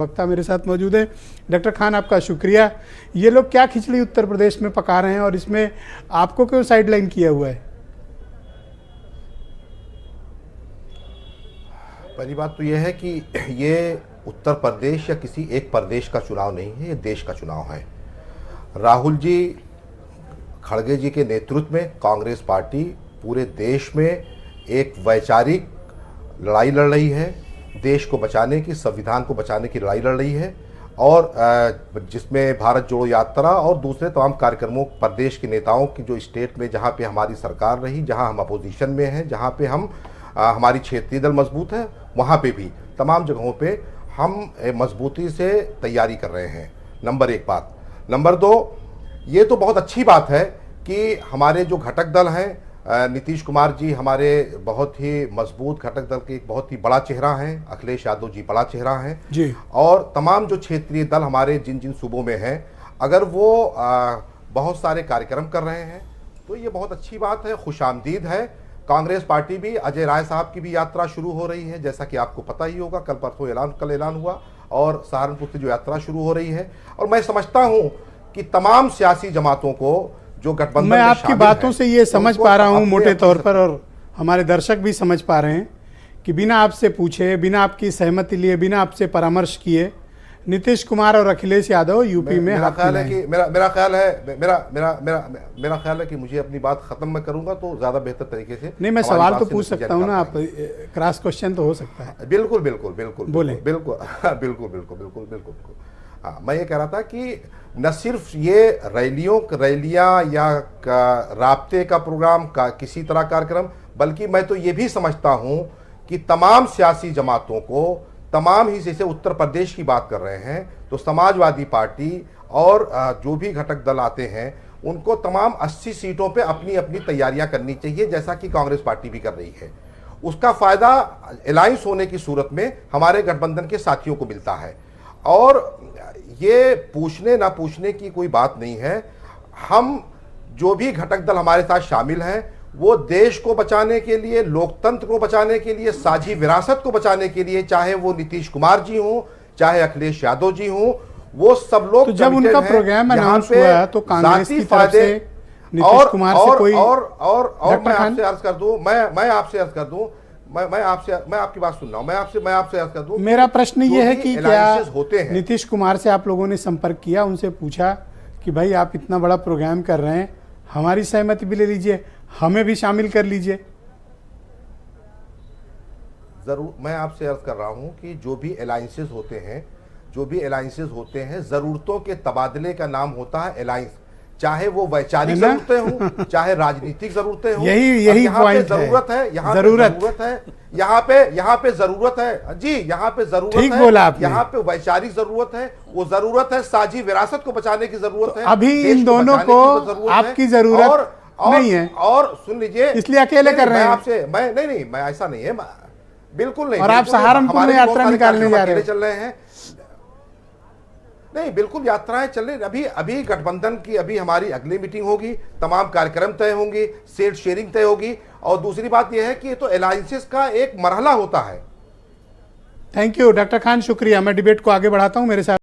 वक्ता मेरे साथ मौजूद है। डॉक्टर खान, आपका शुक्रिया। ये लोग क्या खिचड़ी उत्तर प्रदेश में पका रहे हैं और इसमें आपको क्यों साइडलाइन किया हुआ है? पहली बात तो यह है कि ये उत्तर प्रदेश या किसी एक प्रदेश का चुनाव नहीं है, ये देश का चुनाव है। राहुल जी खड़गे जी के नेतृत्व में कांग्रेस पार्टी पूरे देश में एक वैचारिक लड़ाई लड़ रही है, देश को बचाने की, संविधान को बचाने की लड़ाई लड़ रही है, और जिसमें भारत जोड़ो यात्रा और दूसरे तमाम कार्यक्रमों प्रदेश के नेताओं की जो स्टेट में जहाँ पे हमारी सरकार रही, जहाँ हम अपोजिशन में हैं, जहाँ पे हम हमारी क्षेत्रीय दल मजबूत है, वहाँ पे भी तमाम जगहों पे हम मजबूती से तैयारी कर रहे हैं। नंबर एक बात। नंबर दो, ये तो बहुत अच्छी बात है कि हमारे जो घटक दल हैं, नीतीश कुमार जी हमारे बहुत ही मजबूत घटक दल के एक बहुत ही बड़ा चेहरा हैं, अखिलेश यादव जी बड़ा चेहरा हैं जी, और तमाम जो क्षेत्रीय दल हमारे जिन जिन सूबों में हैं, अगर वो बहुत सारे कार्यक्रम कर रहे हैं तो ये बहुत अच्छी बात है, खुशामदीद है। कांग्रेस पार्टी भी, अजय राय साहब की भी यात्रा शुरू हो रही है, जैसा कि आपको पता ही होगा, कल परसों कल ऐलान हुआ, और सहारनपुर से जो यात्रा शुरू हो रही है। और मैं समझता हूँ कि तमाम सियासी जमातों को जो गठबंधन, मैं आपकी बातों से ये समझ पा रहा हूँ मोटे तौर पर, और हमारे दर्शक भी समझ पा रहे हैं कि बिना आपसे पूछे, बिना आपकी सहमति लिए, बिना आपसे परामर्श किए नीतीश कुमार और अखिलेश यादव यूपी में मेरा ख्याल है कि मेरा ख्याल है कि मुझे अपनी बात खत्म मैं करूंगा तो ज्यादा बेहतर तरीके से। नहीं, मैं सवाल तो पूछ सकता हूँ ना, आप क्रॉस क्वेश्चन तो हो सकता है। बिल्कुल बिल्कुल बिल्कुल बोले। बिल्कुल बिल्कुल बिल्कुल बिल्कुल बिल्कुल। हाँ, मैं ये कह रहा था कि न सिर्फ ये रैलियां या राब्ते का प्रोग्राम का किसी तरह कार्यक्रम, बल्कि मैं तो ये भी समझता हूं कि तमाम सियासी जमातों को, तमाम ही, जैसे उत्तर प्रदेश की बात कर रहे हैं तो समाजवादी पार्टी और जो भी घटक दल आते हैं उनको तमाम 80 सीटों पे अपनी अपनी तैयारियां करनी चाहिए, जैसा कि कांग्रेस पार्टी भी कर रही है। उसका फायदा अलायंस होने की सूरत में हमारे गठबंधन के साथियों को मिलता है, और ये पूछने ना पूछने की कोई बात नहीं है। हम जो भी घटक दल हमारे साथ शामिल हैं वो देश को बचाने के लिए, लोकतंत्र को बचाने के लिए, साझी विरासत को बचाने के लिए, चाहे वो नीतीश कुमार जी हों, चाहे अखिलेश यादव जी हों, वो सब लोग, तो जब उनका प्रोग्राम अनाउंस हुआ तो कांग्रेस की तरफ से नीतीश कुमार से कोई और मैं आपसे अर्ज कर दूं, मैं आपसे अर्ज कर दूं, मैं आपकी बात सुन रहा हूं, मैं आपसे अर्ज कर दूं। मेरा प्रश्न ये है कि क्या होते हैं, नीतीश कुमार से आप लोगों ने संपर्क किया, उनसे पूछा कि भाई आप इतना बड़ा प्रोग्राम कर रहे हैं, हमारी सहमति भी ले लीजिए, हमें भी शामिल कर लीजिए? जरूर, मैं आपसे अर्ज कर रहा हूं कि जो भी अलायंसेस होते हैं, जरूरतों के तबादले का नाम होता है अलायंस, चाहे वो वैचारिक जरूरतें हों, चाहे राजनीतिक जरूरतें हों। यही पॉइंट जरूरत है, यहाँ पे जरूरत है जी, यहाँ पे जरूरत ठीक बोला आपने। यहाँ पे वैचारिक जरूरत है, वो जरूरत है साझी विरासत को बचाने की जरूरत है। अभी इन दोनों को आपकी जरूरत नहीं है, और सुन लीजिए, इसलिए अकेले कर रहे हैं। मैं ऐसा नहीं है, बिल्कुल नहीं। और आप सहारनपुर में यात्रा निकालने जा रहे हैं, चल रहे हैं? नहीं, बिल्कुल यात्राएं चल रही। अभी गठबंधन की अभी हमारी अगली मीटिंग होगी, तमाम कार्यक्रम तय होंगे, सीट शेयरिंग तय होगी, और दूसरी बात यह है कि ये तो अलायंसेस का एक मरहला होता है। थैंक यू डॉक्टर खान, शुक्रिया। मैं डिबेट को आगे बढ़ाता हूं। मेरे साथ